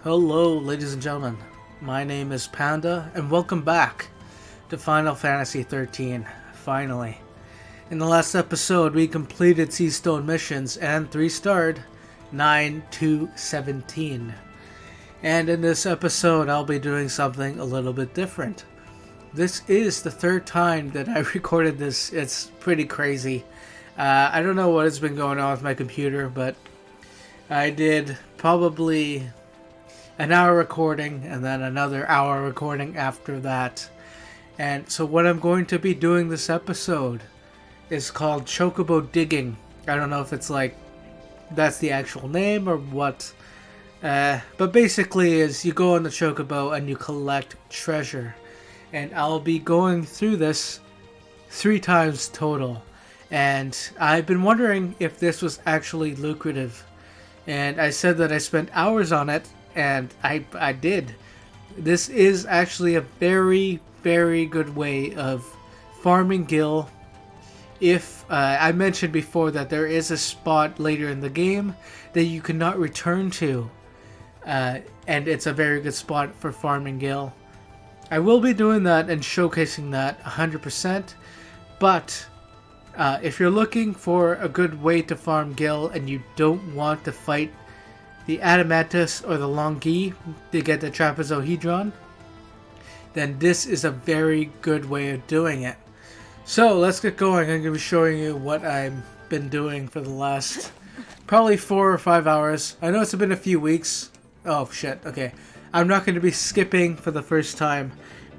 Hello, ladies and gentlemen. My name is Panda, and welcome back to Final Fantasy XIII. Finally. In the last episode, we completed Sea Stone missions and 3-starred 9 to 17. And in this episode, I'll be doing something a little bit different. This is the third time that I recorded this. It's pretty crazy. I don't know what has been going on with my computer, but I did probably an hour recording and then another hour recording after that. And so what I'm going to be doing this episode is called Chocobo Digging. I don't know if it's like that's the actual name or what. But basically is you go on the Chocobo and you collect treasure. And I'll be going through this 3 times total. And I've been wondering if this was actually lucrative. And I said that I spent hours on it. And I did. This is actually a very, very good way of farming gil. If I mentioned before that there is a spot later in the game that you cannot return to. And it's a very good spot for farming gil. I will be doing that and showcasing that 100%. But if you're looking for a good way to farm gil and you don't want to fight the Adamantus or the Longi to get the Trapezohedron, then this is a very good way of doing it. So let's get going. I'm going to be showing you what I've been doing for the last probably 4 or 5 hours. I know it's been a few weeks. Oh shit, okay. I'm not going to be skipping for the first time,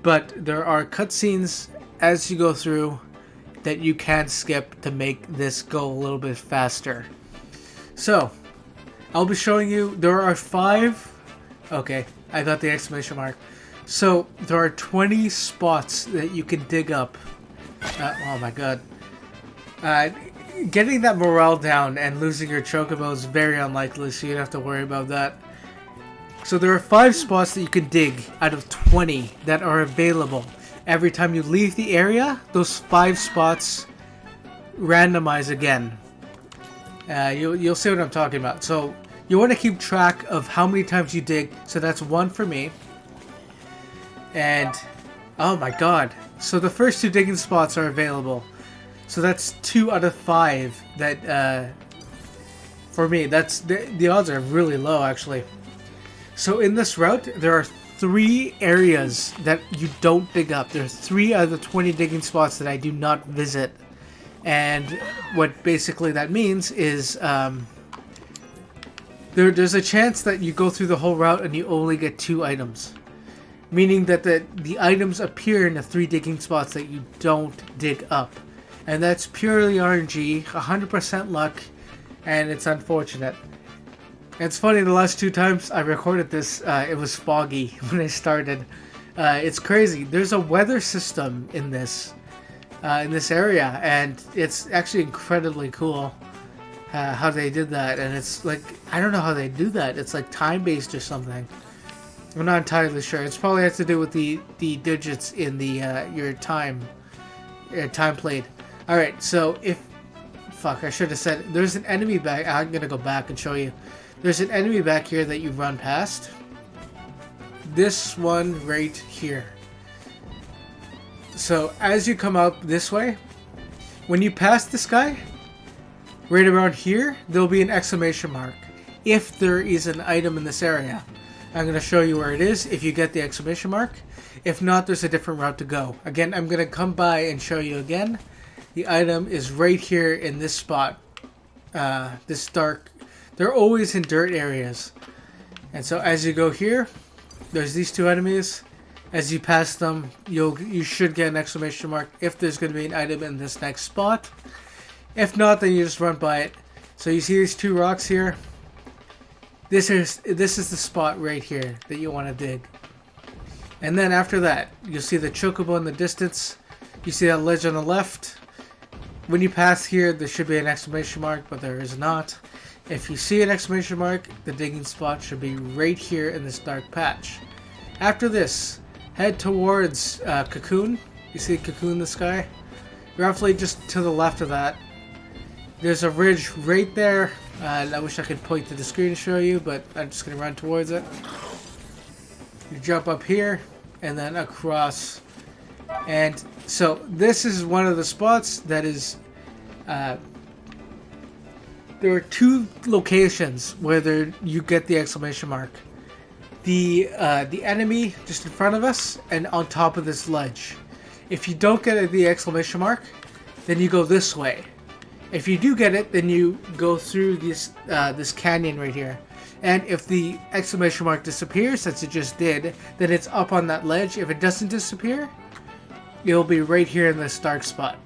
but there are cutscenes as you go through that you can skip to make this go a little bit faster. So I'll be showing you, there are 5, okay, I got the exclamation mark. So, there are 20 spots that you can dig up. Oh my god. Getting that morale down and losing your Chocobo is very unlikely, so you don't have to worry about that. So there are 5 spots that you can dig out of 20 that are available. Every time you leave the area, those 5 spots randomize again. You'll see what I'm talking about. So you want to keep track of how many times you dig. So that's 1 for me. And oh my god. So the first 2 digging spots are available. So that's 2 out of 5 that for me. That's the odds are really low actually. So in this route there are 3 areas that you don't dig up. There are 3 out of the 20 digging spots that I do not visit. And what basically that means is there's a chance that you go through the whole route and you only get 2 items. Meaning that the items appear in the 3 digging spots that you don't dig up. And that's purely RNG, 100% luck, and it's unfortunate. It's funny, the last 2 times I recorded this, it was foggy when I started. It's crazy. There's a weather system in this area, and it's actually incredibly cool how they did that. And it's like, I don't know how they do that. It's like time-based or something. I'm not entirely sure. It's probably has to do with the digits in the your time played. All right, so fuck, I should have said there's an enemy back. I'm gonna go back and show you. There's an enemy back here that you run past. This one right here. So as you come up this way, when you pass this guy, right around here, there'll be an exclamation mark. If there is an item in this area. I'm going to show you where it is if you get the exclamation mark. If not, there's a different route to go. Again, I'm going to come by and show you again. The item is right here in this spot. This dark. They're always in dirt areas. And so as you go here, there's these 2 enemies. As you pass them, you should get an exclamation mark if there's going to be an item in this next spot. If not, then you just run by it. So you see these 2 rocks here? This is the spot right here that you want to dig. And then after that, you'll see the Chocobo in the distance. You see that ledge on the left. When you pass here, there should be an exclamation mark, but there is not. If you see an exclamation mark, the digging spot should be right here in this dark patch. After this, head towards Cocoon. You see Cocoon in the sky? Roughly just to the left of that. There's a ridge right there. I wish I could point to the screen to show you, but I'm just going to run towards it. You jump up here and then across. And so this is one of the spots that is... there are two locations where you get the exclamation mark. The enemy just in front of us and on top of this ledge. If you don't get the exclamation mark, then you go this way. If you do get it, then you go through this canyon right here. And if the exclamation mark disappears, since it just did, then it's up on that ledge. If it doesn't disappear, it'll be right here in this dark spot.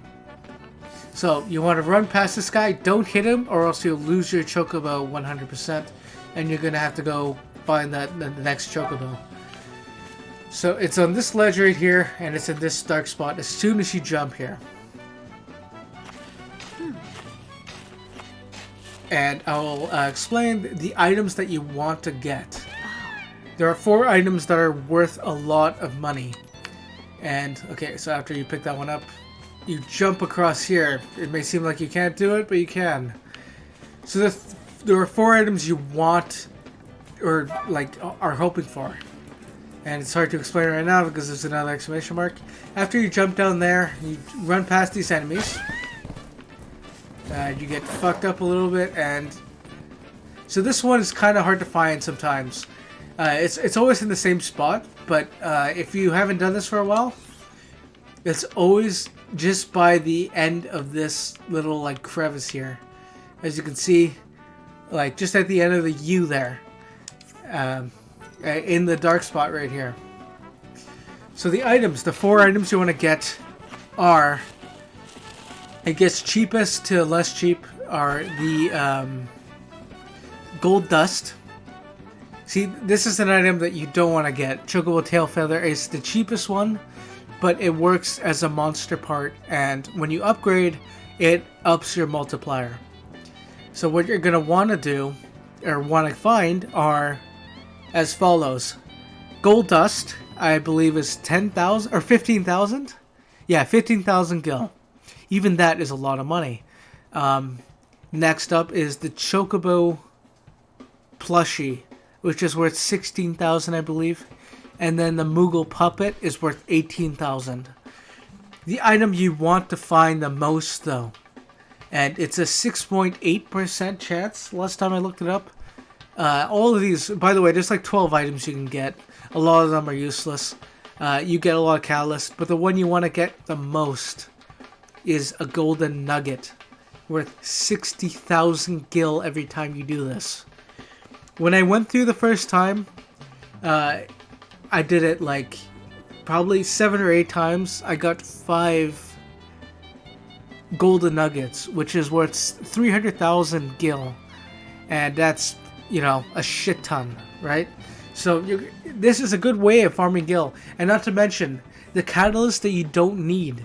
So you want to run past this guy, don't hit him, or else you'll lose your Chocobo 100%, and you're going to have to go find the next Chocobo. So it's on this ledge right here, and it's in this dark spot as soon as you jump here. And I'll explain the items that you want to get. There are 4 items that are worth a lot of money. And, okay, so after you pick that one up, you jump across here. It may seem like you can't do it, but you can. So there are 4 items you want, or like are hoping for. And it's hard to explain right now because there's another exclamation mark. After you jump down there, you run past these enemies. You get fucked up a little bit, and so this one is kind of hard to find sometimes. It's always in the same spot, but if you haven't done this for a while, it's always just by the end of this little like crevice here. As you can see, like just at the end of the U there, in the dark spot right here. So the 4 items you want to get are, it gets cheapest to less cheap, are the gold dust. See, this is an item that you don't want to get. Chocobo tail feather is the cheapest one, but it works as a monster part, and when you upgrade, it ups your multiplier. So what you're going to want to do, or want to find, are as follows. Gold dust, I believe, is 10,000 or 15,000? Yeah, 15,000 gil. Even that is a lot of money. Next up is the Chocobo plushie, which is worth 16,000, I believe. And then the Moogle puppet is worth 18,000. The item you want to find the most, though, and it's a 6.8% chance, last time I looked it up. All of these, by the way, there's like 12 items you can get. A lot of them are useless. You get a lot of catalyst, but the one you want to get the most is a golden nugget, worth 60,000 gil every time you do this. When I went through the first time, I did it like probably 7 or 8 times. I got 5 golden nuggets, which is worth 300,000 gil, and that's, you know, a shit ton, right? So this is a good way of farming gil, and not to mention the catalyst that you don't need.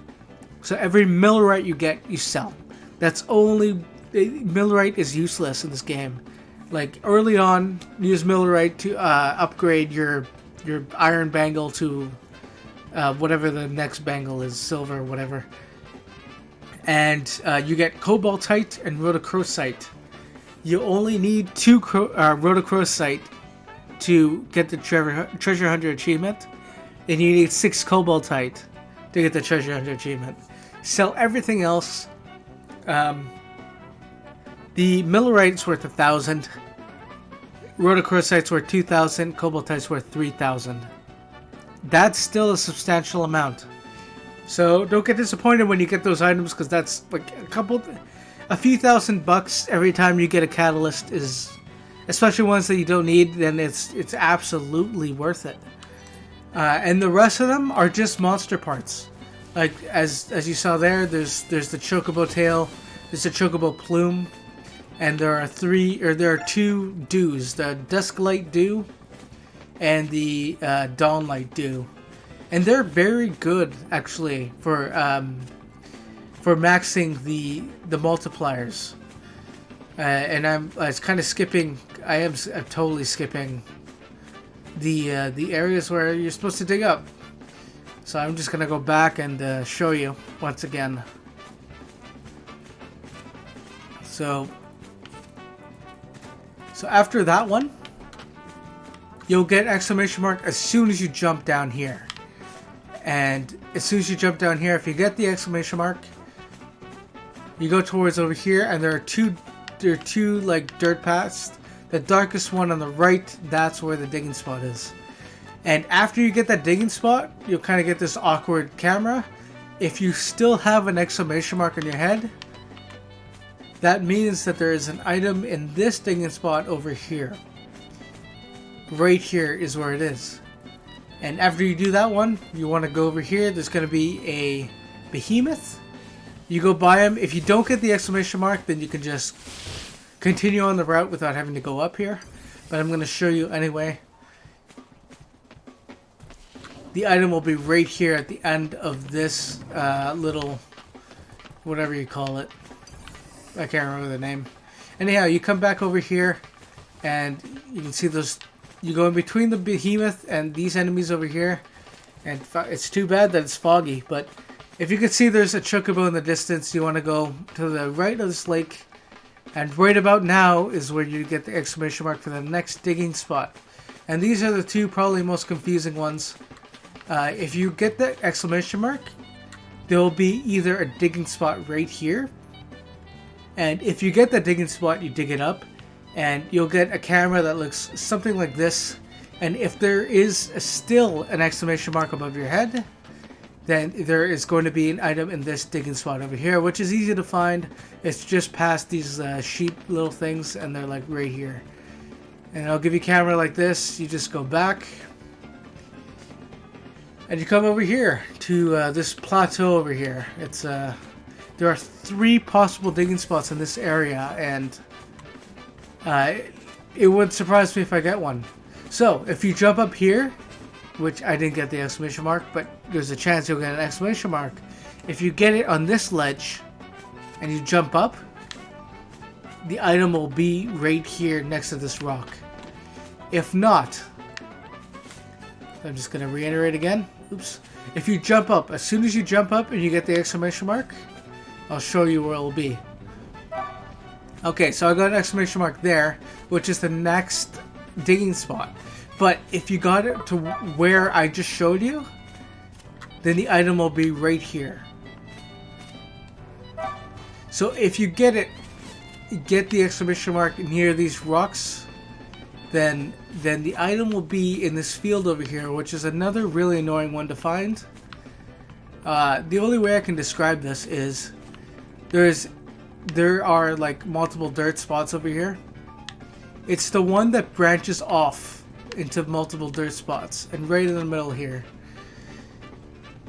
So every millerite you get, you sell. That's only... millerite is useless in this game. Like, early on, use millerite to upgrade your iron bangle to whatever the next bangle is, silver or whatever. And you get cobaltite and rhodochrosite. You only need 2 rhodochrosite to get the treasure hunter achievement, and you need 6 cobaltite to get the treasure hunter achievement. Sell everything else. The millerite's worth 1,000. Rhodochrosite's worth 2,000. Cobaltite's worth 3,000. That's still a substantial amount. So don't get disappointed when you get those items, because that's like a few $1,000 every time you get a catalyst is, especially ones that you don't need, then it's absolutely worth it. And the rest of them are just monster parts. Like as you saw there, there's the Chocobo tail, there's the Chocobo plume, and there are 2 dews, the Dusklight Dew and the Dawnlight Dew. And they're very good actually for maxing the multipliers. And I'm kind of skipping. I'm totally skipping the areas where you're supposed to dig up. So I'm just gonna go back and show you once again. So after that one, you'll get exclamation mark as soon as you jump down here. And as soon as you jump down here, if you get the exclamation mark, you go towards over here, and there are two like dirt paths. The darkest one on the right, that's where the digging spot is. And after you get that digging spot, you'll kind of get this awkward camera. If you still have an exclamation mark on your head, that means that there is an item in this digging spot over here. Right here is where it is. And after you do that one, you want to go over here. There's going to be a behemoth. You go by him. If you don't get the exclamation mark, then you can just continue on the route without having to go up here. But I'm going to show you anyway. The item will be right here at the end of this little, whatever you call it. I can't remember the name. Anyhow, you come back over here, and you can see those. You go in between the behemoth and these enemies over here, and it's too bad that it's foggy. But if you can see, there's a chocobo in the distance. You want to go to the right of this lake, and right about now is where you get the exclamation mark for the next digging spot. And these are the two probably most confusing ones. If you get that exclamation mark, there will be either a digging spot right here. And if you get that digging spot, you dig it up, and you'll get a camera that looks something like this. And if there is still an exclamation mark above your head, then there is going to be an item in this digging spot over here, which is easy to find. It's just past these sheep little things, and they're like right here. And I'll give you a camera like this. You just go back, and you come over here to this plateau over here. It's there are 3 possible digging spots in this area, and it would surprise me if I get one. So, if you jump up here, which I didn't get the exclamation mark, but there's a chance you'll get an exclamation mark. If you get it on this ledge, and you jump up, the item will be right here next to this rock. If not, I'm just going to reiterate again. Oops. If you jump up, as soon as you jump up and you get the exclamation mark, I'll show you where it'll be. Okay, so I got an exclamation mark there, which is the next digging spot. But if you got it to where I just showed you, then the item will be right here. So if you get the exclamation mark near these rocks, then the item will be in this field over here, which is another really annoying one to find. The only way I can describe this is there are like multiple dirt spots over here. It's the one that branches off into multiple dirt spots, and right in the middle here.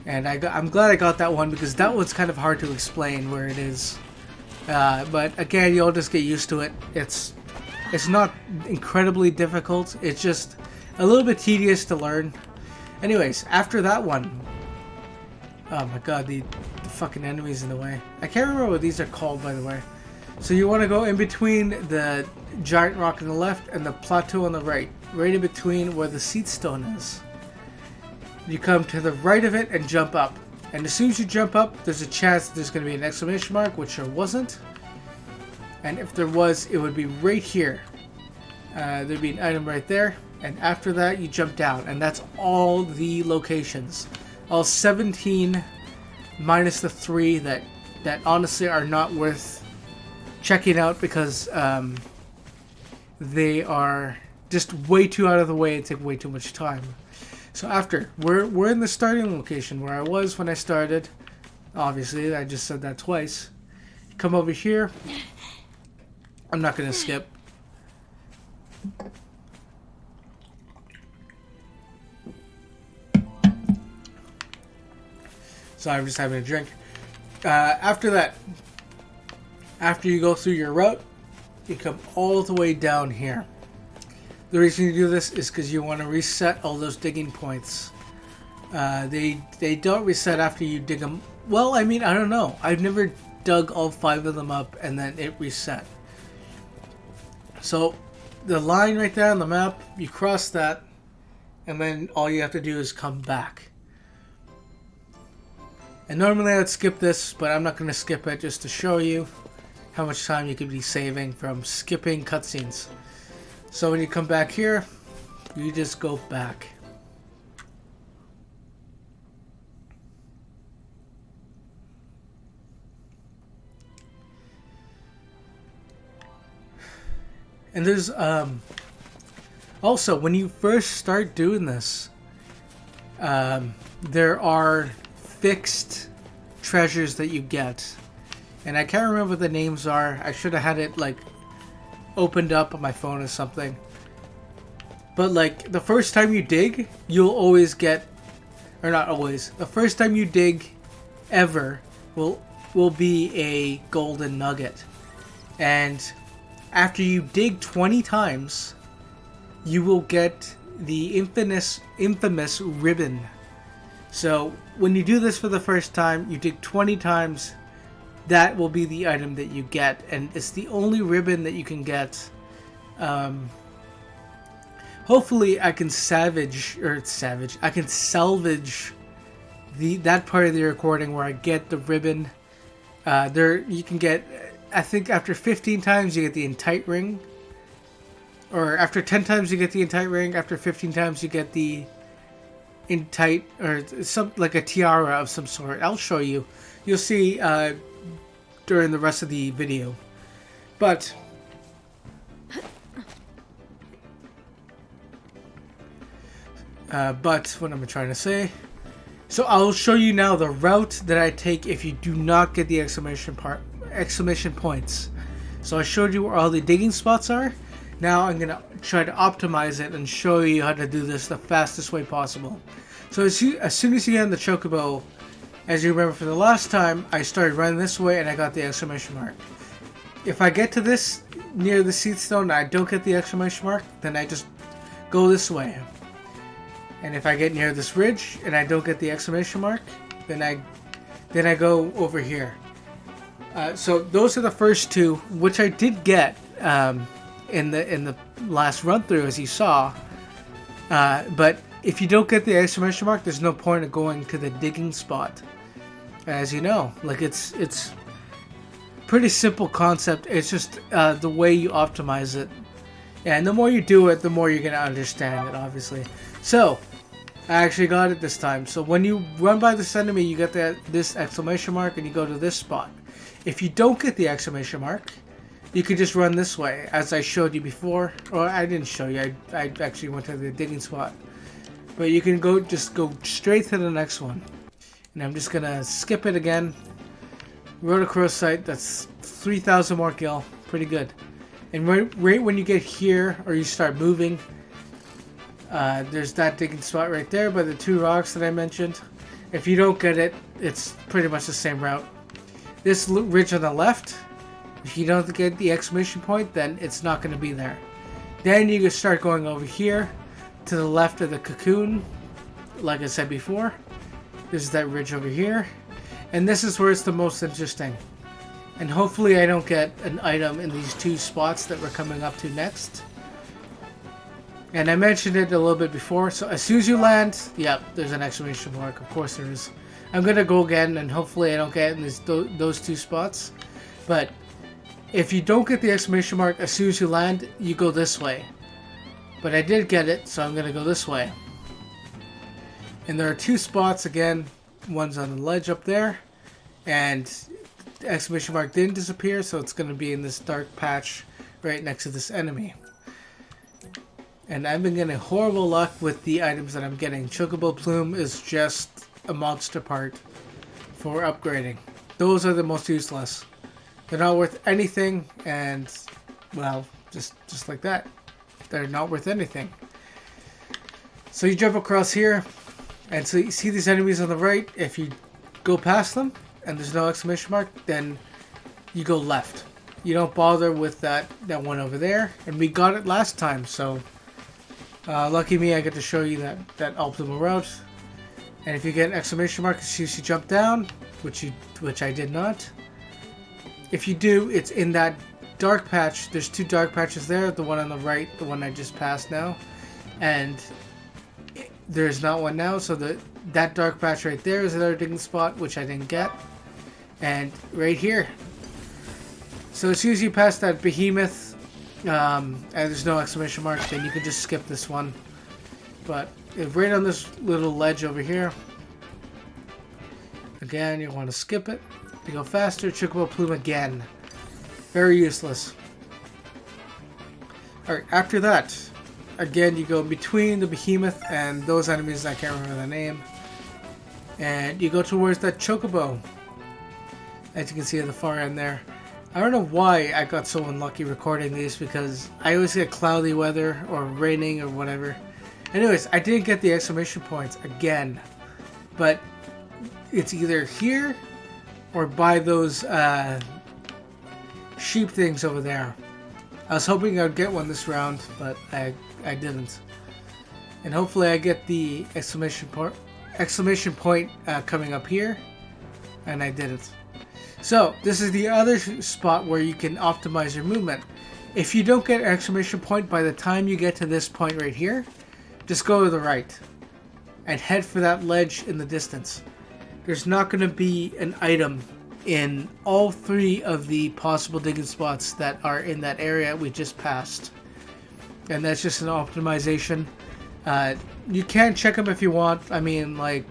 And I'm glad I got that one, because that one's kind of hard to explain where it is. But again, you'll just get used to it. It's not incredibly difficult. It's just a little bit tedious to learn. Anyways, after that one, oh my god, the fucking enemies in the way. I can't remember what these are called, by the way. So you want to go in between the giant rock on the left and the plateau on the right. Right in between where the seed stone is. You come to the right of it and jump up. And as soon as you jump up, there's a chance there's going to be an exclamation mark, which there wasn't. And if there was, it would be right here. There'd be an item right there. And after that, you jump down. And that's all the locations. All 17 minus the 3 that honestly are not worth checking out, because they are just way too out of the way and take way too much time. So after, we're in the starting location where I was when I started. Obviously, I just said that twice. Come over here. I'm not going to skip. So I'm just having a drink. After that, after you go through your route, you come all the way down here. The reason you do this is because you want to reset all those digging points. They don't reset after you dig them. Well, I mean, I don't know. I've never dug all 5 of them up and then it reset. So the line right there on the map, you cross that, and then all you have to do is come back. And normally I would skip this, but I'm not going to skip it just to show you how much time you could be saving from skipping cutscenes. So when you come back here, You just go back. And there's also, when you first start doing this, there are fixed treasures that you get, and I can't remember what the names are. I should have had it like opened up on my phone or something. But like the first time you dig, you'll always get, or not always, the first time you dig ever will be a golden nugget. And after you dig 20 times, you will get the infamous ribbon. So when you do this for the first time, you dig 20 times, that will be the item that you get, and it's the only ribbon that you can get. Hopefully I can salvage that part of the recording where I get the ribbon. There you can get, I think after 15 times you get the entire ring. Or after 10 times you get the entire ring. After 15 times you get the entire, or some like a tiara of some sort. I'll show you. You'll see during the rest of the video. But what am I trying to say? So I'll show you now the route that I take if you do not get the exclamation points. So I showed you where all the digging spots are. Now I'm gonna try to optimize it and show you how to do this the fastest way possible. So as soon as you get in the Chocobo, as you remember from the last time, I started running this way and I got the exclamation mark. If I get to this near the seed stone and I don't get the exclamation mark, then I just go this way. And if I get near this ridge and I don't get the exclamation mark, then I go over here. So those are the first two, which I did get in the last run through, as you saw. But if you don't get the exclamation mark, there's no point of going to the digging spot. As you know, like it's pretty simple concept. It's just the way you optimize it, and the more you do it, the more you're gonna understand it, obviously. So I actually got it this time. So when you run by this enemy, you get this exclamation mark and you go to this spot. If you don't get the exclamation mark, you can just run this way, as I showed you before. Or I didn't show you, I actually went to the digging spot. But you can just go straight to the next one. And I'm just gonna skip it again. Road across site, that's 3,000 more gil, pretty good. And right when you get here, or you start moving, there's that digging spot right there by the two rocks that I mentioned. If you don't get it, it's pretty much the same route. This ridge on the left, if you don't get the exclamation point, then it's not going to be there. Then you can start going over here to the left of the cocoon, like I said before. This is that ridge over here, and this is where it's the most interesting. And hopefully I don't get an item in these two spots that we're coming up to next. And I mentioned it a little bit before, so as soon as you land, yep, there's an exclamation mark. Of course there is. I'm gonna go again, and hopefully I don't get in those two spots. But if you don't get the exclamation mark as soon as you land, you go this way. But I did get it, so I'm gonna go this way. And there are two spots again. One's on the ledge up there, and the exclamation mark didn't disappear, so it's gonna be in this dark patch right next to this enemy. And I've been getting horrible luck with the items that I'm getting. Chocobo Plume is just a monster part for upgrading. Those are the most useless. They're not worth anything, and well, just like that. They're not worth anything. So you jump across here, and so you see these enemies on the right. If you go past them and there's no exclamation mark, then you go left. You don't bother with that one over there. And we got it last time, so lucky me, I get to show you that optimal route. And if you get an exclamation mark as soon as you jump down, which I did not. If you do, it's in that dark patch. There's two dark patches there. The one on the right, the one I just passed now, and there's not one now. So that dark patch right there is another digging spot, which I didn't get. And right here. So as soon as you pass that behemoth, and there's no exclamation mark, then you can just skip this one. but right on this little ledge over here. Again, you want to skip it to go faster. Chocobo plume again. Very useless. Alright, after that, again, you go between the behemoth and those enemies, I can't remember the name. And you go towards that Chocobo. As you can see at the far end there. I don't know why I got so unlucky recording these, because I always get cloudy weather or raining or whatever. Anyways, I didn't get the exclamation points again. But it's either here or by those sheep things over there. I was hoping I'd get one this round, but I didn't. And hopefully I get the exclamation point coming up here, and I didn't. So this is the other spot where you can optimize your movement. If you don't get an exclamation point by the time you get to this point right here, just go to the right and head for that ledge in the distance. There's not going to be an item in all 3 of the possible digging spots that are in that area we just passed. And that's just an optimization. You can check them if you want. I mean, like,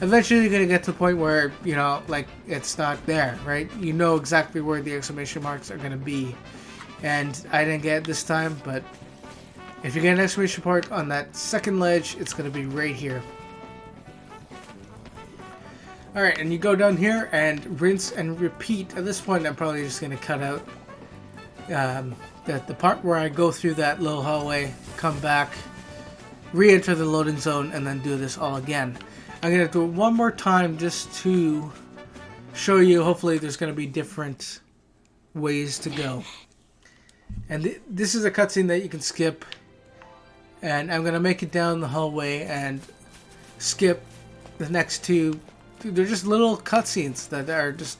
eventually you're going to get to the point where, you know, like, it's not there, right? You know exactly where the exclamation marks are going to be. And I didn't get it this time, but if you get an exclamation point on that second ledge, it's going to be right here. Alright, and you go down here and rinse and repeat. At this point, I'm probably just going to cut out the part where I go through that little hallway, come back, re-enter the loading zone, and then do this all again. I'm going to do it one more time just to show you. Hopefully there's going to be different ways to go. And this is a cutscene that you can skip. And I'm going to make it down the hallway and skip the next 2. They're just little cutscenes that are just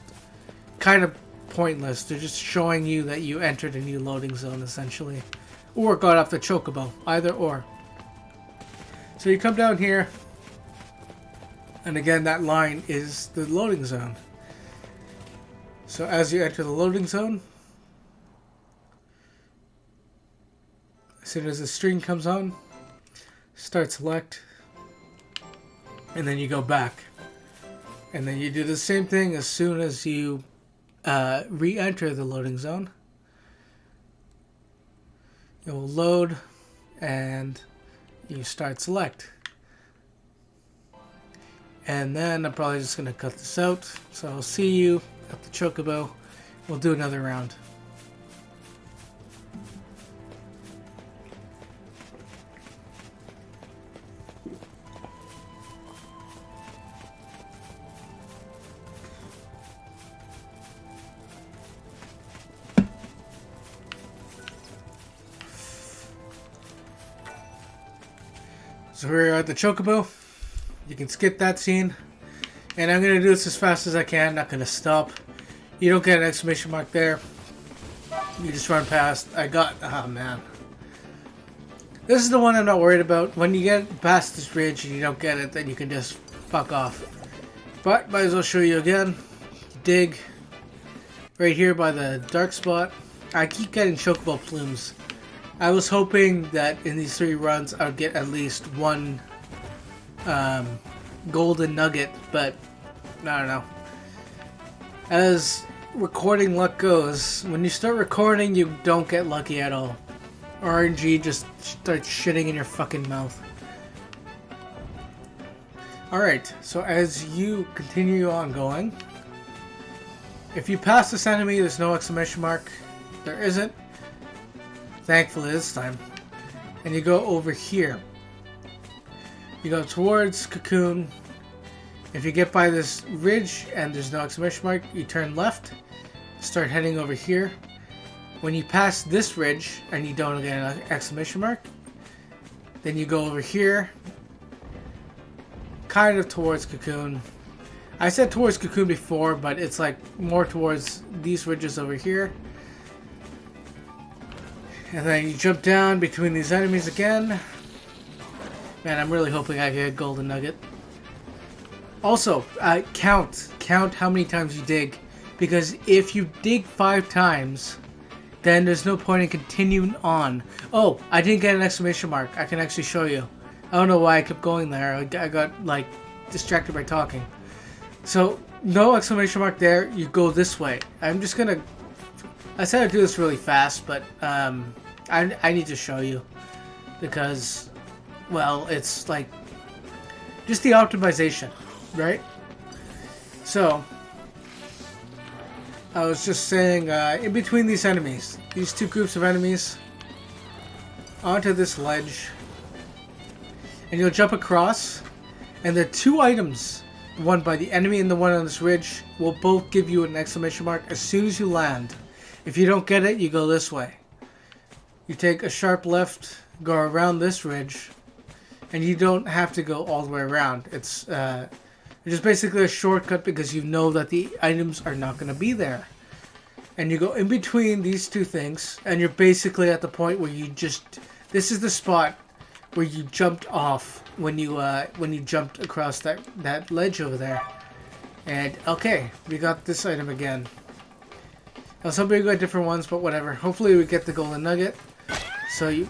kind of pointless. They're just showing you that you entered a new loading zone, essentially. Or got off the Chocobo. Either or. So you come down here. And again, that line is the loading zone. So as you enter the loading zone, as soon as the string comes on, start select, and then you go back. And then you do the same thing as soon as you re-enter the loading zone. It will load, and you start select. And then I'm probably just going to cut this out. So I'll see you at the Chocobo. We'll do another round. So we're at the Chocobo. You can skip that scene. And I'm going to do this as fast as I can. Not going to stop. You don't get an exclamation mark there. You just run past. Oh man. This is the one I'm not worried about. When you get past this bridge and you don't get it, then you can just fuck off. But might as well show you again. Dig. Right here by the dark spot. I keep getting Chocobo plumes. I was hoping that in these 3 runs I would get at least 1 golden nugget, but I don't know. As recording luck goes, when you start recording, you don't get lucky at all. RNG just starts shitting in your fucking mouth. Alright, so as you continue on going, if you pass this enemy, there's no exclamation mark. There isn't. Thankfully this time. And you go over here. You go towards Cocoon. If you get by this ridge and there's no exclamation mark, you turn left. Start heading over here. When you pass this ridge and you don't get an exclamation mark, then you go over here. Kind of towards Cocoon. I said towards Cocoon before, but it's like more towards these ridges over here. And then you jump down between these enemies again. Man, I'm really hoping I get a golden nugget. Also, count how many times you dig. Because if you dig 5 times, then there's no point in continuing on. Oh, I didn't get an exclamation mark. I can actually show you. I don't know why I kept going there. I got like distracted by talking. So no exclamation mark there. You go this way. I'm just gonna. I said I'd do this really fast, but I need to show you because, well, it's like just the optimization, right? So I was just saying, in between these enemies, these two groups of enemies, onto this ledge, and you'll jump across, and the two items, the one by the enemy and the one on this ridge, will both give you an exclamation mark as soon as you land. If you don't get it, you go this way. You take a sharp left, go around this ridge, and you don't have to go all the way around. It's just basically a shortcut because you know that the items are not going to be there. And you go in between these two things, and you're basically at the point where you just... This is the spot where you jumped off when you jumped across that ledge over there. And, okay, we got this item again. I was hoping we got different ones, but whatever. Hopefully we get the golden nugget. So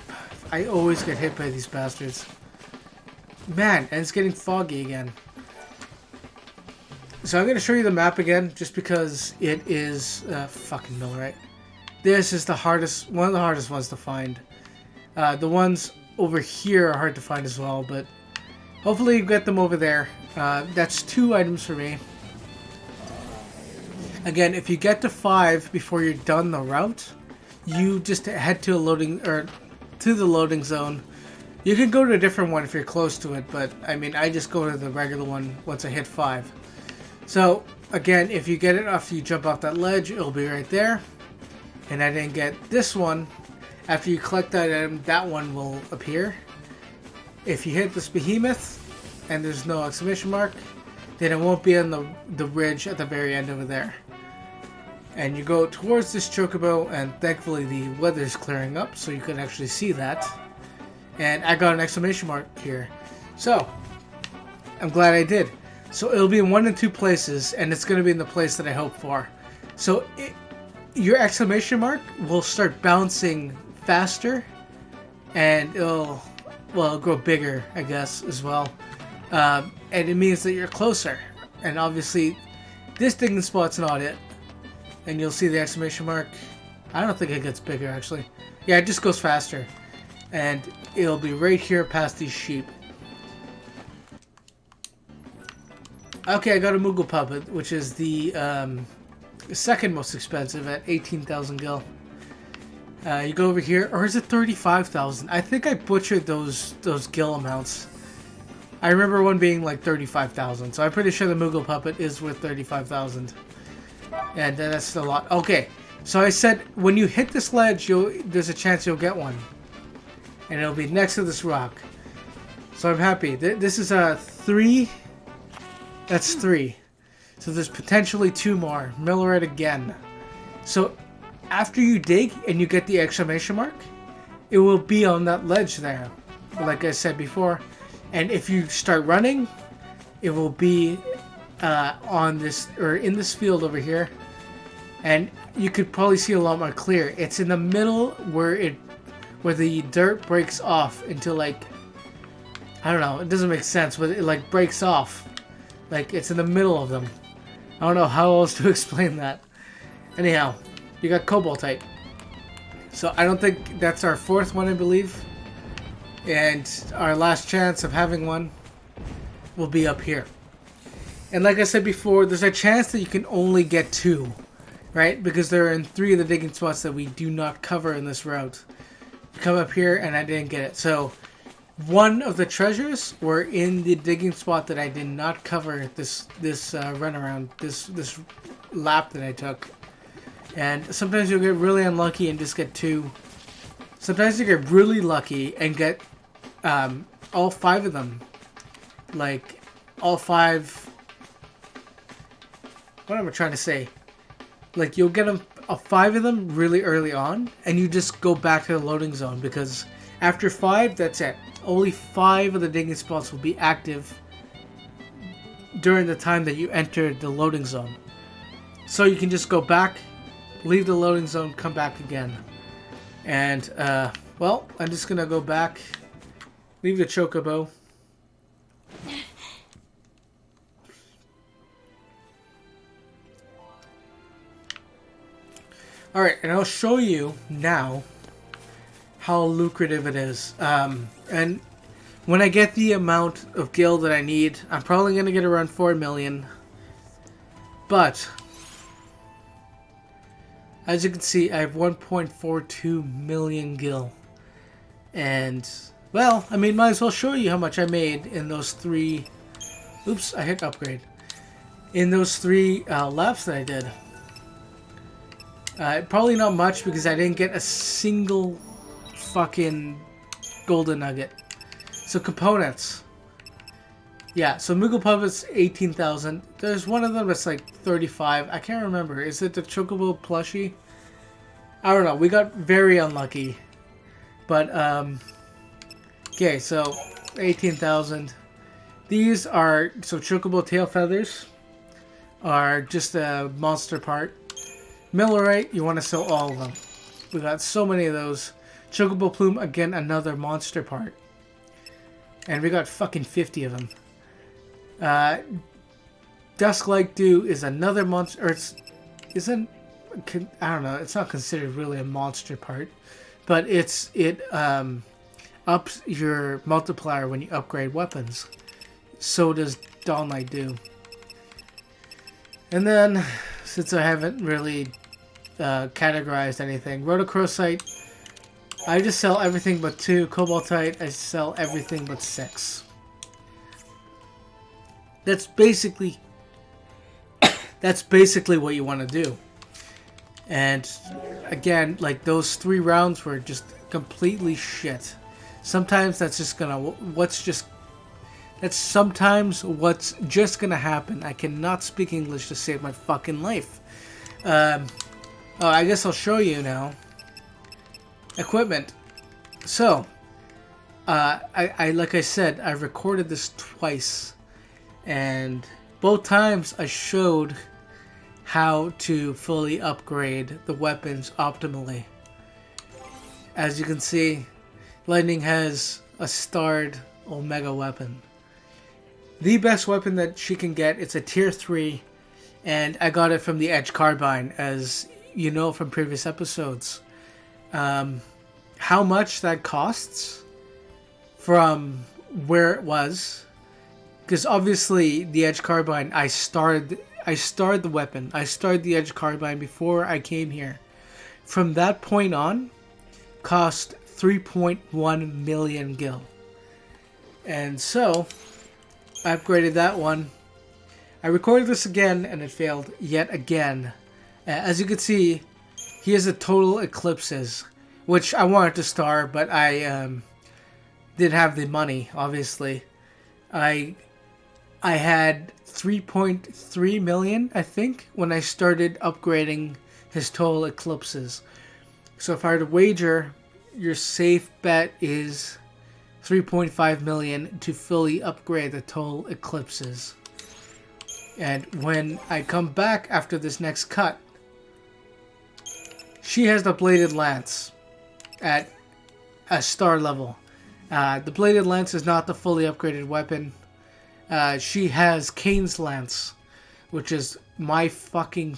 I always get hit by these bastards. Man, and it's getting foggy again. So I'm going to show you the map again, just because it is fucking mill, right? This is the hardest, one of the hardest ones to find. The ones over here are hard to find as well, but hopefully you get them over there. That's 2 items for me. Again, if you get to 5 before you're done the route, you just head to to the loading zone. You can go to a different one if you're close to it, but I mean, I just go to the regular one once I hit 5. So again, if you get it after you jump off that ledge, it'll be right there. And I didn't get this one. After you collect that item, that one will appear. If you hit this behemoth and there's no exclamation mark, then it won't be on the ridge at the very end over there. And you go towards this chocobo, and thankfully the weather's clearing up so you can actually see that. And I got an exclamation mark here. So, I'm glad I did. So it'll be in 1 and 2 places, and it's going to be in the place that I hope for. So your exclamation mark will start bouncing faster, and it'll grow bigger, I guess, as well. And it means that you're closer. And obviously, this digging spot's not it. And you'll see the exclamation mark. I don't think it gets bigger, actually. Yeah, it just goes faster. And it'll be right here past these sheep. Okay, I got a Moogle Puppet, which is the second most expensive at 18,000 gil. You go over here, or is it 35,000? I think I butchered those gil amounts. I remember one being like 35,000, so I'm pretty sure the Moogle Puppet is worth 35,000. And that's a lot. Okay, so I said when you hit this ledge, there's a chance you'll get one. And it'll be next to this rock. So I'm happy. This is a 3. That's 3. So there's potentially 2 more. Miller it again. So after you dig and you get the exclamation mark, it will be on that ledge there, like I said before. And if you start running, it will be on this, or in this field over here. And you could probably see a lot more clear. It's in the middle where the dirt breaks off into, like, I don't know, it doesn't make sense, but it like breaks off. Like, it's in the middle of them. I don't know how else to explain that. Anyhow, you got Cobaltite. So I don't think that's our 4th one, I believe. And our last chance of having one will be up here. And like I said before, there's a chance that you can only get 2. Right? Because they're in 3 of the digging spots that we do not cover in this route. You come up here and I didn't get it. So one of the treasures were in the digging spot that I did not cover this run around, this lap that I took. And sometimes you'll get really unlucky and just get 2. Sometimes you get really lucky and get all 5 of them. Like, all 5... What am I trying to say? Like, you'll get 5 of them really early on, and you just go back to the loading zone, because after 5, that's it. Only 5 of the digging spots will be active during the time that you entered the loading zone. So you can just go back, leave the loading zone, come back again. And, well, I'm just going to go back Leave the Chocobo. Alright, and I'll show you now how lucrative it is. And when I get the amount of gil that I need, I'm probably going to get around 4 million. But, as you can see, I have 1.42 million gil. And, well, I mean, might as well show you how much I made in those 3... Oops, I hit upgrade. In those 3 laps that I did. Probably not much because I didn't get a single fucking golden nugget. So components. Yeah, so Moogle Puppets 18,000. There's one of them that's like 35. I can't remember. Is it the Chocobo plushie? I don't know. We got very unlucky. But okay, so 18,000. These are Chocobo tail feathers are just a monster part. Millerite, you want to sell all of them. We got so many of those. Chocobo Plume, again, another monster part. And we got fucking 50 of them. Dusk-like Dew is another monster, or isn't, I don't know, it's not considered really a monster part. But it ups your multiplier when you upgrade weapons. So does Dawnlight Dew. And then, since I haven't really categorized anything, Rhodochrosite, I just sell everything but 2. Cobaltite, I sell everything but 6. That's basically what you want to do. And again, like those 3 rounds were just completely shit. Sometimes that's just gonna sometimes what's just gonna happen. I cannot speak English to save my fucking life. Oh, I guess I'll show you now. Equipment. So, I like I said, I recorded this twice, and both times I showed how to fully upgrade the weapons optimally. As you can see, Lightning has a starred Omega weapon. The best weapon that she can get, it's a tier 3, and I got it from the Edge Carbine, as you know from previous episodes. How much that costs from where it was, because obviously the Edge Carbine, I started the weapon. I started the Edge Carbine before I came here. From that point on, cost 3.1 million gil. And so, I upgraded that one. I recorded this again, and it failed yet again. As you can see, he has a total eclipses, which I wanted to star, but I didn't have the money, obviously. I had 3.3 million, I think, when I started upgrading his total eclipses. So if I were to wager, your safe bet is 3.5 million to fully upgrade the total eclipses. And when I come back after this next cut, she has the Bladed Lance at a star level. The Bladed Lance is not the fully upgraded weapon. She has Kane's Lance, which is my fucking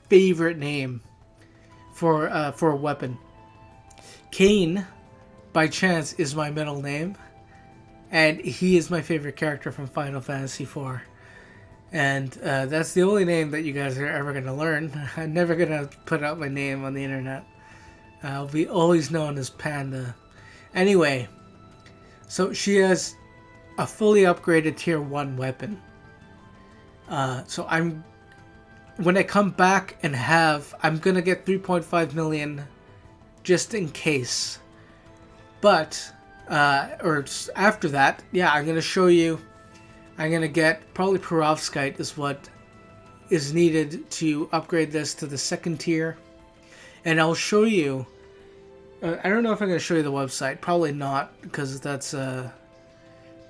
favorite name for a weapon. Kane, by chance, is my middle name, and he is my favorite character from Final Fantasy IV. And that's the only name that you guys are ever going to learn. I'm never going to put out my name on the internet. I'll be always known as Panda. Anyway, so she has a fully upgraded tier 1 weapon. So when I come back and I'm going to get 3.5 million just in case. But, or after that, yeah, I'm going to show you. I'm going to get, probably Perovskite is what is needed to upgrade this to the 2nd tier. And I'll show you, I don't know if I'm going to show you the website. Probably not, because that's, I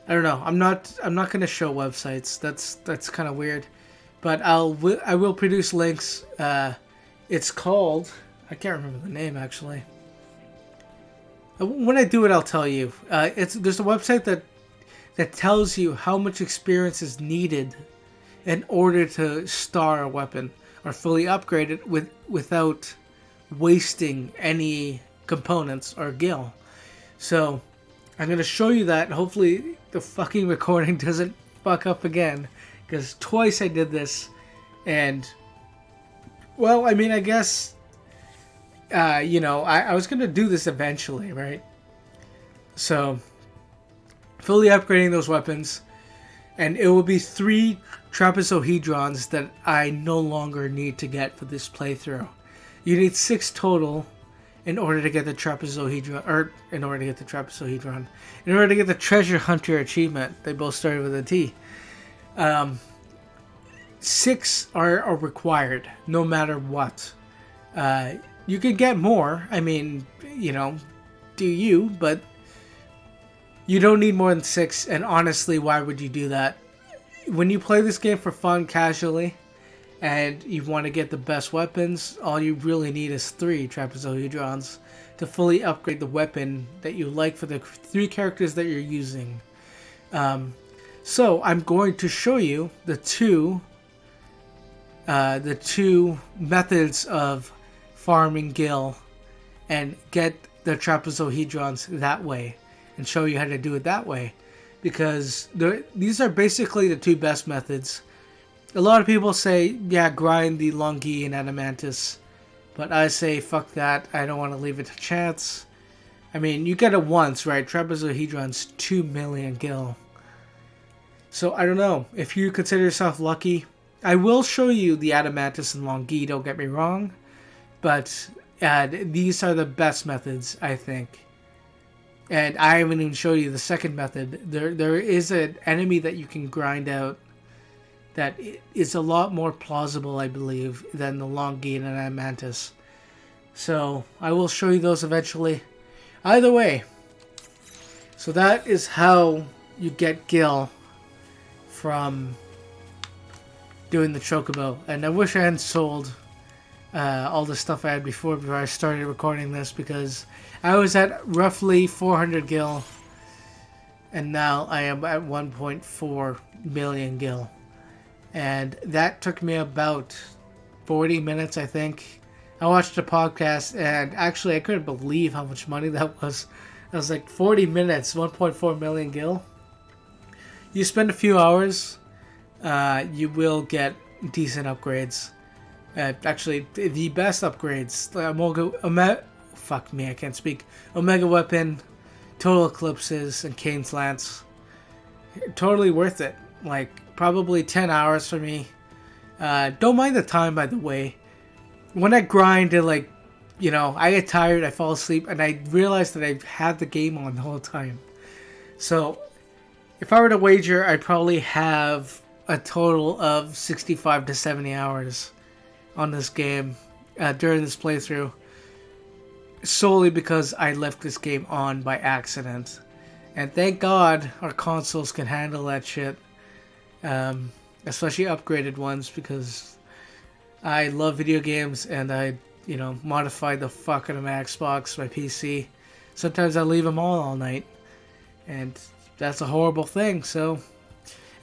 don't know. I'm not going to show websites. That's kind of weird. But I will produce links. It's called, I can't remember the name actually. When I do it, I'll tell you. There's a website that tells you how much experience is needed in order to star a weapon or fully upgrade it without wasting any components or gil. So I'm gonna show you that. Hopefully the fucking recording doesn't fuck up again, because twice I did this, and well, I mean, I guess I was gonna do this eventually, right? So fully upgrading those weapons, and it will be 3 trapezohedrons that I no longer need to get for this playthrough. You need 6 total in order to get the trapezohedron, or in order to get the trapezohedron, in order to get the treasure hunter achievement. They both started with a T. 6 are required, no matter what. You can get more. I mean, do you? But you don't need more than 6. And honestly, why would you do that? When you play this game for fun, casually, and you want to get the best weapons, all you really need is 3 trapezohedrons to fully upgrade the weapon that you like for the 3 characters that you're using. So I'm going to show you the two methods of farming gil and get the trapezohedrons that way, and show you how to do it that way, because these are basically the 2 best methods. A lot of people say, yeah, grind the Longi and Adamantus, but I say, fuck that. I don't want to leave it to chance. I mean, you get it once, right? Trapezohedron's 2 million gil. So I don't know if you consider yourself lucky. I will show you the Adamantus and Longi, don't get me wrong, but these are the best methods, I think. And I haven't even showed you the second method. There is an enemy that you can grind out that is a lot more plausible, I believe, than the Longi and Adamantus. So I will show you those eventually. Either way, so that is how you get gil from doing the Chocobo. And I wish I hadn't sold all the stuff I had before I started recording this, because I was at roughly 400 gil, and now I am at 1.4 million gil. And that took me about 40 minutes, I think. I watched a podcast, and actually I couldn't believe how much money that was. I was like, 40 minutes, 1.4 million gil. You spend a few hours, you will get decent upgrades. Actually, the best upgrades. Fuck me, I can't speak. Omega Weapon, Total Eclipses, and Kane's Lance. Totally worth it. Like, probably 10 hours for me. Don't mind the time, by the way. When I grind, I get tired, I fall asleep, and I realize that I've had the game on the whole time. So, if I were to wager, I'd probably have a total of 65 to 70 hours on this game during this playthrough, solely because I left this game on by accident. And thank God our consoles can handle that shit. Especially upgraded ones, because I love video games, and I, modify the fuck out of my Xbox, my PC. Sometimes I leave them all night, and that's a horrible thing. So,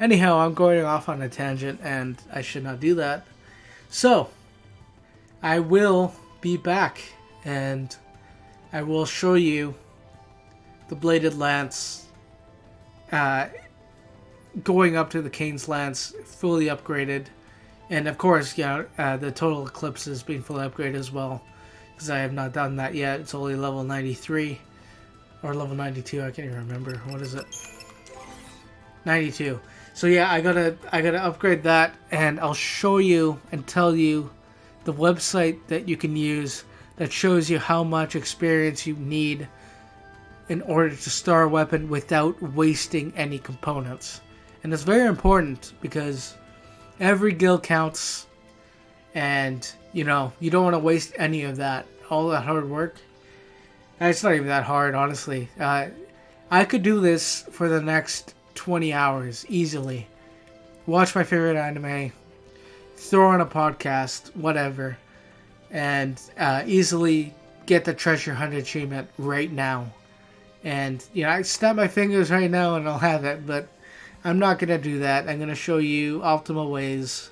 anyhow, I'm going off on a tangent, and I should not do that. So, I will be back, and I will show you the Bladed Lance, going up to the Kane's Lance fully upgraded, and of course, the Total Eclipse is being fully upgraded as well, because I have not done that yet. It's only level 93 or level 92. I can't even remember. What is it? 92. So yeah, I gotta upgrade that, and I'll show you and tell you the website that you can use that shows you how much experience you need in order to star a weapon without wasting any components. And it's very important, because every gil counts, and you don't want to waste any of that, all that hard work. It's not even that hard, honestly. I could do this for the next 20 hours easily. Watch my favorite anime, throw on a podcast, whatever, and easily get the treasure hunt achievement right now. And, I snap my fingers right now and I'll have it, but I'm not going to do that. I'm going to show you optimal ways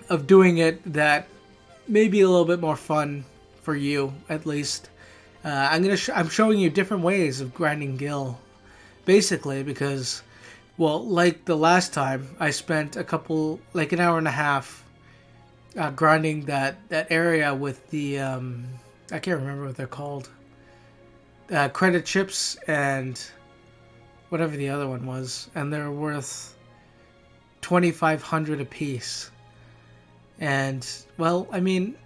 of doing it that may be a little bit more fun for you, at least. I'm showing you different ways of grinding gil, basically, because, well, like the last time, I spent an hour and a half grinding that area with the, I can't remember what they're called, credit chips and whatever the other one was, and they're worth 2,500 apiece. And, well, I mean,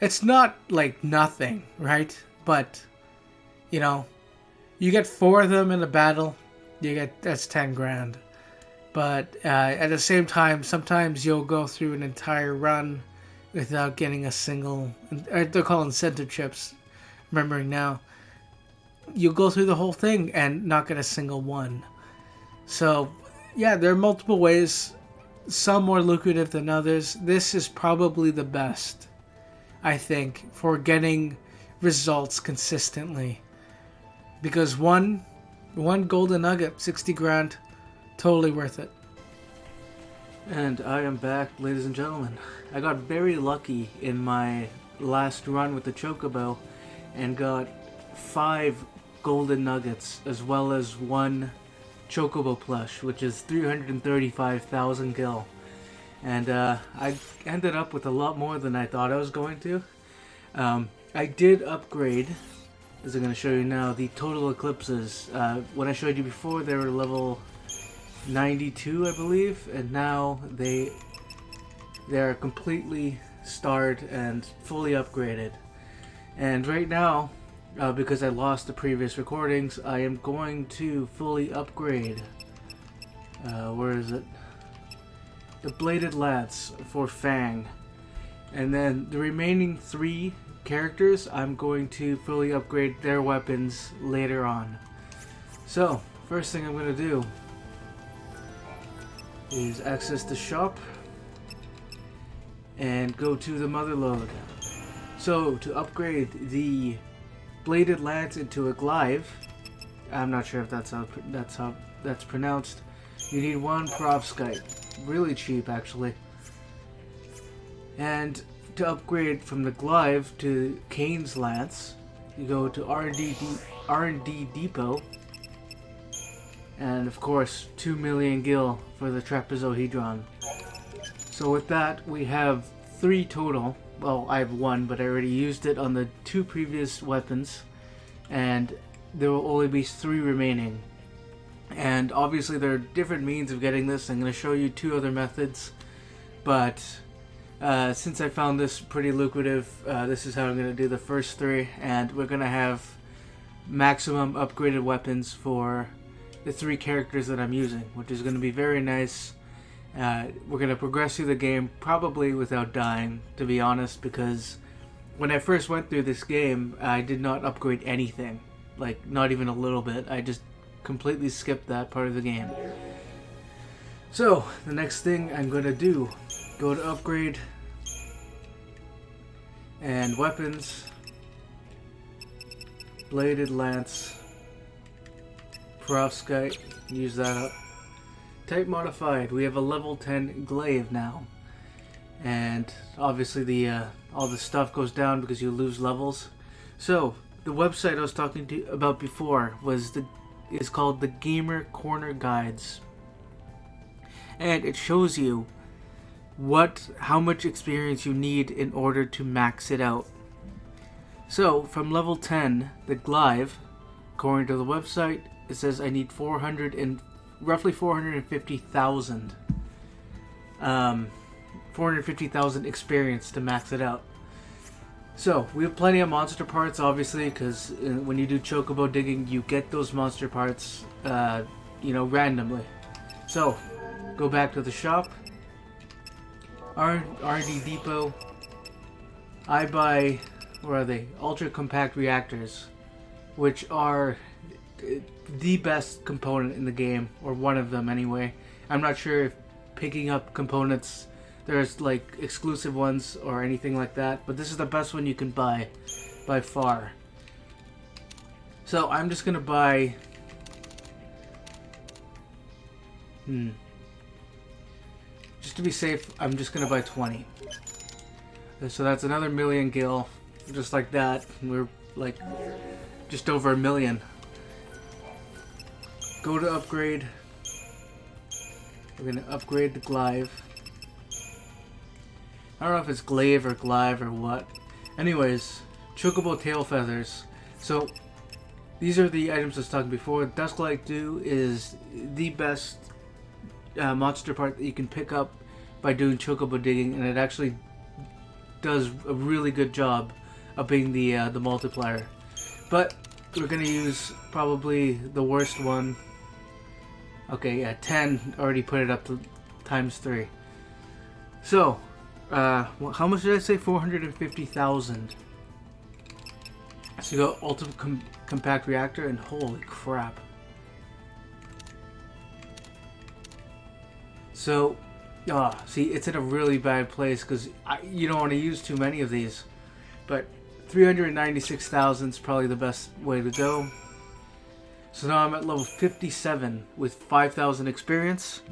it's not like nothing, right? But, you get 4 of them in a battle, that's 10 grand. But at the same time, sometimes you'll go through an entire run without getting a single, they're called incentive chips, remembering now. You'll go through the whole thing and not get a single one. So, yeah, there are multiple ways, some more lucrative than others. This is probably the best, I think, for getting results consistently. Because one golden nugget, 60 grand, totally worth it. And I am back, ladies and gentlemen. I got very lucky in my last run with the Chocobo and got 5 golden nuggets as well as 1 Chocobo plush, which is 335,000 gil. And I ended up with a lot more than I thought I was going to. I did upgrade, as I'm going to show you now, the total eclipses. When I showed you before, they were level 92, I believe, and now they're completely starred and fully upgraded. And right now, because I lost the previous recordings, I am going to fully upgrade. Where is it? The Bladed Lance for Fang. And then the remaining 3 characters, I'm going to fully upgrade their weapons later on. So, first thing I'm going to do is access the shop and go to the mother load. So, to upgrade the Bladed Lance into a glaive, I'm not sure if that's how that's pronounced, you need 1 perovskite. Really cheap, actually. And to upgrade from the glaive to Kane's Lance, you go to R&D Depot, and of course 2 million gil for the trapezohedron. So with that, we have 3 total. Well, I have 1, but I already used it on the 2 previous weapons, and there will only be 3 remaining. And obviously there are different means of getting this. I'm going to show you 2 other methods, but since I found this pretty lucrative, this is how I'm going to do the first 3, and we're going to have maximum upgraded weapons for the 3 characters that I'm using, which is going to be very nice. We're going to progress through the game probably without dying, to be honest, because when I first went through this game, I did not upgrade anything, like not even a little bit. I just completely skipped that part of the game. So the next thing I'm going to do, go to upgrade and weapons, Bladed Lance, perovskite, use that up. Type modified, we have a level 10 glaive now, and obviously the all the stuff goes down because you lose levels. So the website I was talking to you about before is called the Gamer Corner Guides, and it shows you how much experience you need in order to max it out. So from level 10, the glaive, according to the website, it says I need roughly 450,000 experience to max it out. So we have plenty of monster parts, obviously, because when you do chocobo digging, you get those monster parts randomly. So go back to the shop, R&D Depot. I buy, where are they, ultra compact reactors, which are the best component in the game, or one of them anyway. I'm not sure if picking up components, there's like exclusive ones or anything like that, but this is the best one you can buy by far. So I'm just gonna buy. Just to be safe, I'm just gonna buy 20. So that's another million gil, just like that. We're like just over a million. Go to upgrade. We're gonna upgrade the glaive. I don't know if it's glaive or glaive or what. Anyways, Chocobo tail feathers. So these are the items I was talking before. Dusklight Dew is the best monster part that you can pick up by doing Chocobo digging, and it actually does a really good job of being the multiplier. But we're gonna use probably the worst one. Okay, yeah, 10 already put it up to times 3. So, how much did I say? 450,000. So you go ultimate compact reactor, and holy crap. So, see, it's in a really bad place because you don't want to use too many of these. But 396,000 is probably the best way to go. So now I'm at level 57 with 5,000 experience.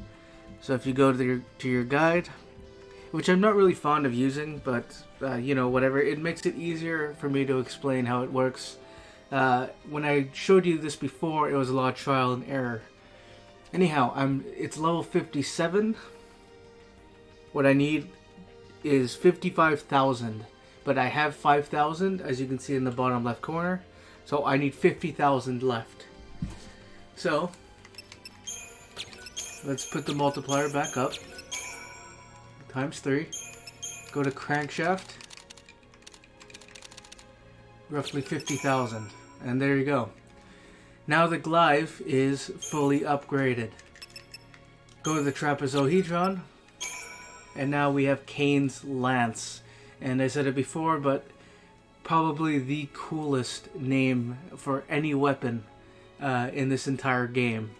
So if you go to your guide, which I'm not really fond of using, but you know, whatever. It makes it easier for me to explain how it works. When I showed you this before, it was a lot of trial and error. Anyhow, it's level 57. What I need is 55,000, but I have 5,000, as you can see in the bottom left corner. So I need 50,000 left. So let's put the multiplier back up. Times 3. Go to crankshaft. Roughly 50,000. And there you go. Now the glaive is fully upgraded. Go to the trapezohedron. And now we have Kane's Lance. And I said it before, but probably the coolest name for any weapon in this entire game.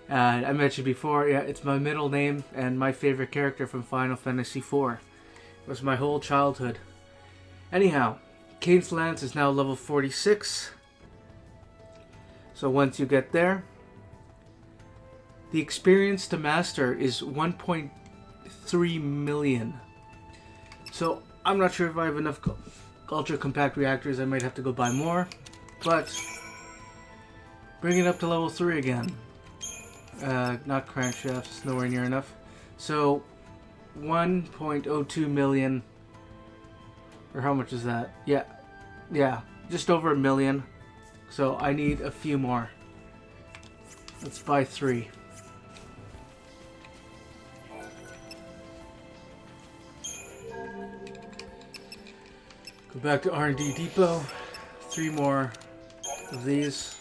I mentioned before, yeah, it's my middle name and my favorite character from Final Fantasy IV. It was my whole childhood. Anyhow, Kane's Lance is now level 46. So once you get there, the experience to master is 1.3 million. So I'm not sure if I have enough ultra compact reactors. I might have to go buy more, but bring it up to level 3 again. Not crankshafts, nowhere near enough. So 1.02 million, or how much is that? Yeah, just over a million. So I need a few more. Let's buy 3. Go back to R&D Depot. 3 more of these.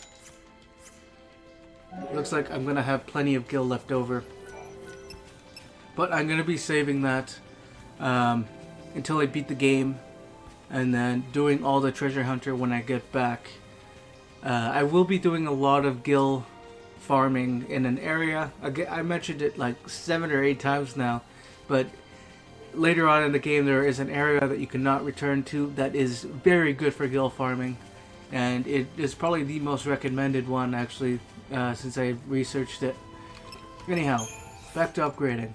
Looks like I'm going to have plenty of gil left over. But I'm going to be saving that until I beat the game. And then doing all the treasure hunter when I get back. I will be doing a lot of gil farming in an area. I mentioned it like 7 or 8 times now. But later on in the game there is an area that you cannot return to that is very good for gil farming. And it is probably the most recommended one actually. Since I researched it. Anyhow, back to upgrading.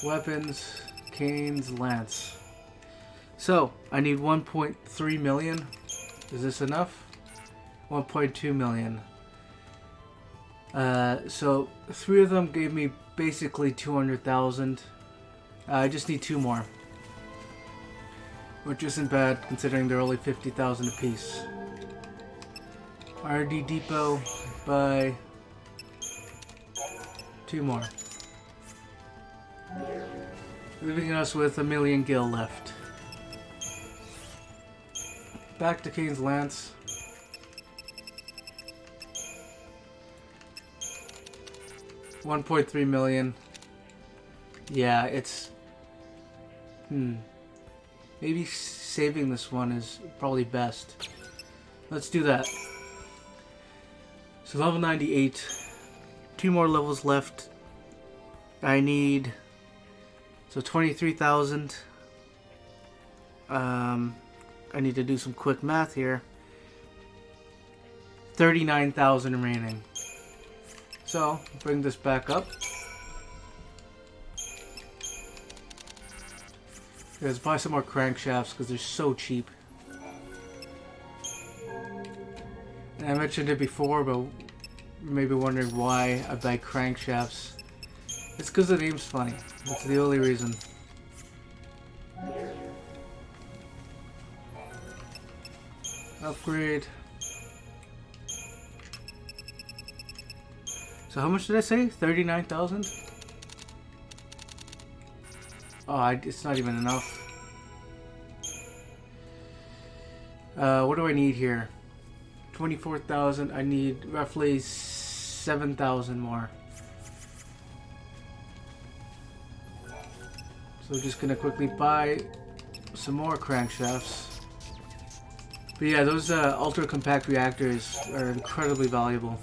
Weapons, Kane's Lance. So, I need 1.3 million. Is this enough? 1.2 million. So, 3 of them gave me basically 200,000. I just need 2 more. Which isn't bad considering they're only 50,000 apiece. R&D Depot, buy 2 more. Leaving us with a million gil left. Back to Kane's Lance. $1.3 million. Yeah, it's... Maybe saving this one is probably best. Let's do that. So level 98, 2 more levels left. I need, so 23,000. I need to do some quick math here. 39,000 remaining. So, bring this back up. Let's buy some more crankshafts because they're so cheap. And I mentioned it before, but you may be wondering why I buy crankshafts. It's because the name's funny. That's the only reason. Upgrade. So how much did I say? 39,000? Oh, it's not even enough. What do I need here? 24,000. I need roughly 7,000 more. So we're just gonna quickly buy some more crankshafts. But yeah, those ultra compact reactors are incredibly valuable.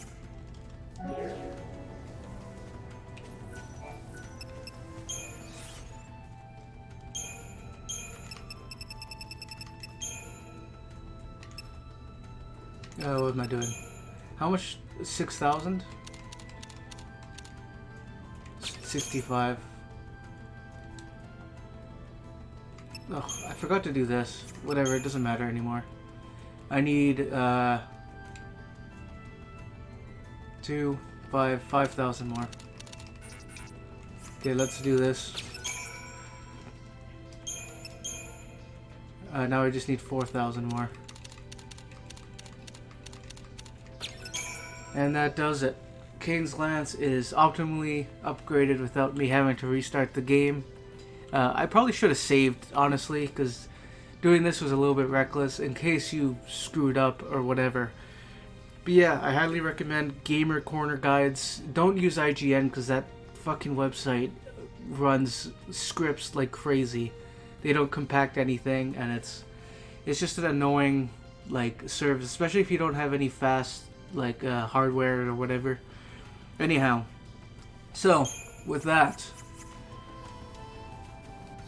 What am I doing? How much? 6,000? 65. Oh, I forgot to do this. Whatever, it doesn't matter anymore. I need 5,000 more. Okay, let's do this. Now I just need 4,000 more. And that does it. Kane's Lance is optimally upgraded without me having to restart the game. I probably should have saved, honestly, because doing this was a little bit reckless in case you screwed up or whatever. But yeah, I highly recommend Gamer Corner guides. Don't use IGN because that fucking website runs scripts like crazy. They don't compact anything, and it's just an annoying like service, especially if you don't have any fast like hardware or whatever. Anyhow, so with that,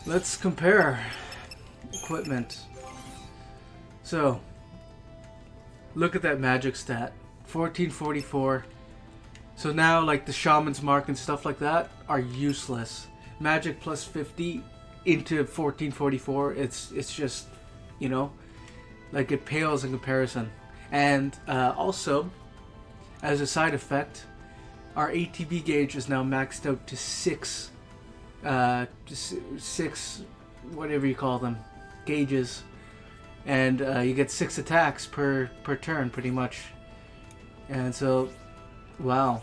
let's compare equipment. So look at that magic stat, 1444. So now like the Shaman's Mark and stuff like that are useless. Magic plus 50 into 1444, it's just, you know, like it pales in comparison. And also, as a side effect, our ATB gauge is now maxed out to 6, whatever you call them, gauges, and you get 6 attacks per turn, pretty much. And so, wow.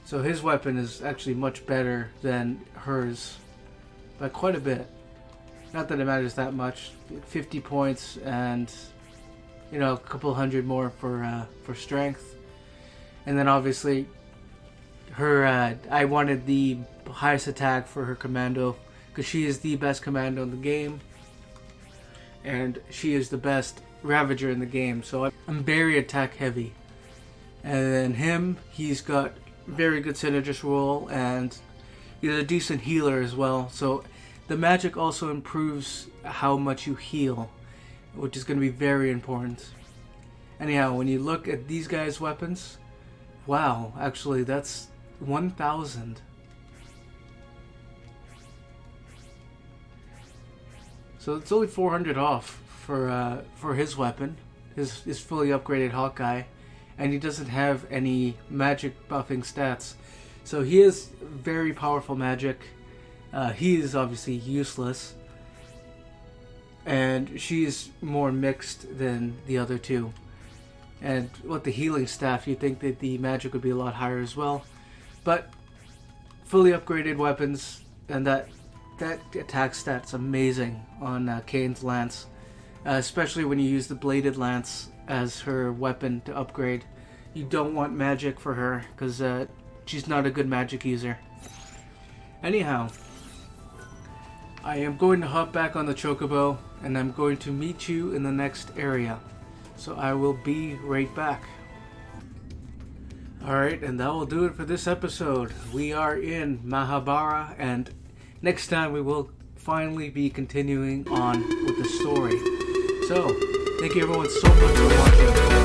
So his weapon is actually much better than hers, by quite a bit. Not that it matters that much. 50 points and, you know, a couple hundred more for strength. And then obviously her I wanted the highest attack for her commando because she is the best commando in the game, and she is the best ravager in the game, so I'm very attack heavy. And then him, he's got very good synergist roll, and he's a decent healer as well, so the magic also improves how much you heal, which is going to be very important. Anyhow, when you look at these guys' weapons, wow, actually that's 1,000. So it's only 400 off for his weapon, his fully upgraded Hawkeye, and he doesn't have any magic buffing stats. So he is very powerful magic. He is obviously useless, and she's more mixed than the other two. And with the healing staff, you'd think that the magic would be a lot higher as well. But fully upgraded weapons, and that attack stat's amazing on Kane's Lance, especially when you use the bladed lance as her weapon to upgrade. You don't want magic for her because she's not a good magic user. Anyhow, I am going to hop back on the Chocobo, and I'm going to meet you in the next area. So I will be right back. Alright, and that will do it for this episode. We are in Mahabara, and next time we will finally be continuing on with the story. So, Thank you everyone so much for watching.